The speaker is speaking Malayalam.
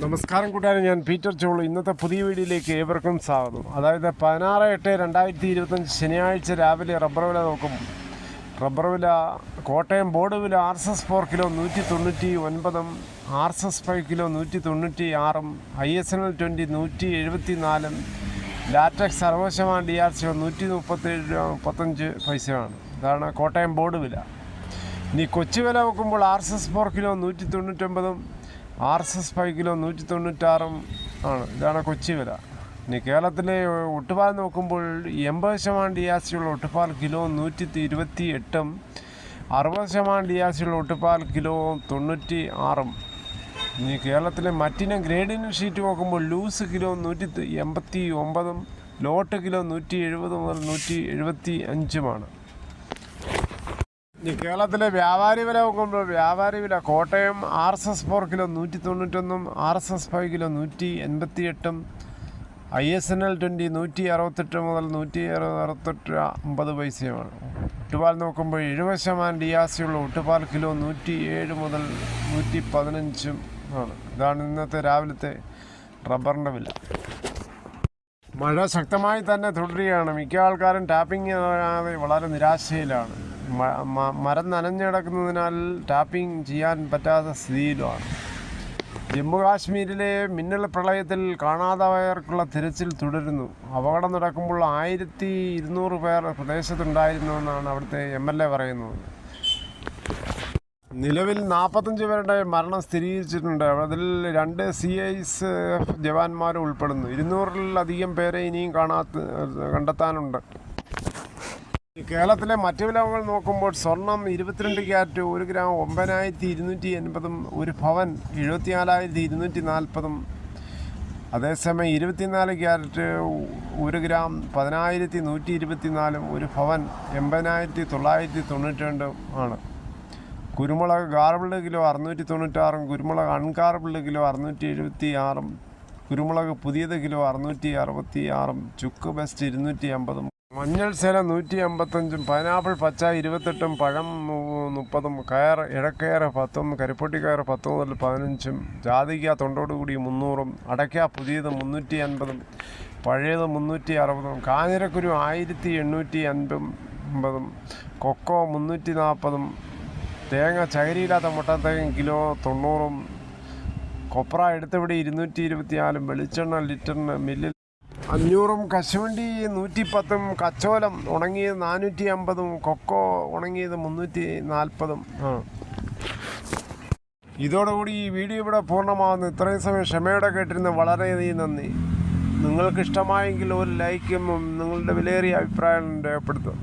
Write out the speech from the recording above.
നമസ്കാരം കൂട്ടുകാരെ, ഞാൻ പീറ്റർ ചോളു. ഇന്നത്തെ പുതിയ വീഡിയോയിലേക്ക് ഏവർക്കും സ്വാഗതം. അതായത് 16/8/2025 ശനിയാഴ്ച രാവിലെ റബ്ബർ വില നോക്കും. റബ്ബർ വില കോട്ടയം ബോർഡ് വില RSS 4 kilo 199, RSS 5 kilo 196, ISNL 20 174, latex 60% DRC 137 പൈസയാണ്. ഇതാണ് കോട്ടയം ബോർഡ് വില. ഇനി കൊച്ചി വില നോക്കുമ്പോൾ RSS 4 കിലോ 199, RSS 5 കിലോ 196 ആണ്. ഇതാണ് കൊച്ചി വില. ഇനി കേരളത്തിലെ ഒട്ടുപാൽ നോക്കുമ്പോൾ 80% DRC ഉള്ള ഒട്ടുപാൽ കിലോ 128, 60% DRC ഉള്ള ഒട്ടുപാൽ കിലോ 96. ഇനി കേരളത്തിലെ മറ്റിനം ഗ്രേഡിനും ഷീറ്റ് നോക്കുമ്പോൾ ലൂസ് കിലോ 189, ലോട്ട് കിലോ 170 മുതൽ 175. ഇനി കേരളത്തിലെ വ്യാപാരി വില നോക്കുമ്പോൾ വ്യാപാരി വില Kottayam RSS 4 kilo 191, RSS 5 kilo 188, ISNL 20 168 മുതൽ 168 പൈസയുമാണ്. ഒട്ടുപാൽ നോക്കുമ്പോൾ 70% DRC ഉള്ള ഒട്ടുപാൽ കിലോ 107 മുതൽ 115 ആണ്. ഇതാണ് ഇന്നത്തെ രാവിലത്തെ റബ്ബറിൻ്റെ വില. മഴ ശക്തമായി തന്നെ തുടരുകയാണ്. മിക്ക ആൾക്കാരും ടാപ്പിംഗ് വളരെ നിരാശയിലാണ്. മരം നനഞ്ഞു കിടക്കുന്നതിനാൽ ടാപ്പിംഗ് ചെയ്യാൻ പറ്റാത്ത സ്ഥിതിയിലുമാണ്. ജമ്മു കാശ്മീരിലെ മിന്നൽ പ്രളയത്തിൽ കാണാതായവർക്കുള്ള തിരച്ചിൽ തുടരുന്നു. അപകടം നടക്കുമ്പോൾ 1200 പേർ പ്രദേശത്തുണ്ടായിരുന്നുവെന്നാണ് അവിടുത്തെ MLA പറയുന്നത്. നിലവിൽ 45 പേരുടെ മരണം സ്ഥിരീകരിച്ചിട്ടുണ്ട്. അതിൽ 2 CISF ജവാന്മാരും ഉൾപ്പെടുന്നു. 200-ലധികം പേരെ ഇനിയും കണ്ടെത്താനുണ്ട്. കേരളത്തിലെ മറ്റ് വിലകൾ നോക്കുമ്പോൾ സ്വർണം 22 ക്യാരറ്റ് 1 ഗ്രാം 9280, ഒരു ഭവൻ 74,240. അതേസമയം 24 ക്യാരറ്റ് 1 ഗ്രാം 10,124, ഒരു ഭവൻ 80,992 ആണ്. കുരുമുളക് ഗാർബിൾഡ് കിലോ 696, കുരുമുളക് അൺഗാർബിൾഡ് കിലോ 676, കുരുമുളക് പുതിയത് കിലോ 666, ചുക്ക് ബെസ്റ്റ് 250, മഞ്ഞൾ സേലം 155, പൈനാപ്പിൾ പച്ച 28, പഴം 30, കയർ ഇഴക്കയർ 10, കരിപ്പൊട്ടി കയർ 10 മുതൽ 15, ജാതിക്ക തൊണ്ടോടുകൂടി 300, അടയ്ക്ക പുതിയത് 350, പഴയത് 360, കാഞ്ഞിരക്കുരു 1850, കൊക്കോ 340, തേങ്ങ ചകരിയില്ലാത്ത മുട്ടത്തേങ്ങ കിലോ 90, കൊപ്ര എടുത്തവിടെ 224, വെളിച്ചെണ്ണ ലിറ്ററിന് മില്ലിൽ 500, കശുവണ്ടി 110, കച്ചോലം ഉണങ്ങിയത് 450, കൊക്കോ ഉണങ്ങിയത് 340. ഇതോടുകൂടി ഈ വീഡിയോ ഇവിടെ പൂർണ്ണമാകുന്നു. ഇത്രയും സമയം ക്ഷമയോടെ കേട്ടിരുന്ന വളരെയധികം നന്ദി. നിങ്ങൾക്ക് ഇഷ്ടമായെങ്കിൽ ഒരു ലൈക്കും നിങ്ങളുടെ വിലയേറിയ അഭിപ്രായം രേഖപ്പെടുത്തുക.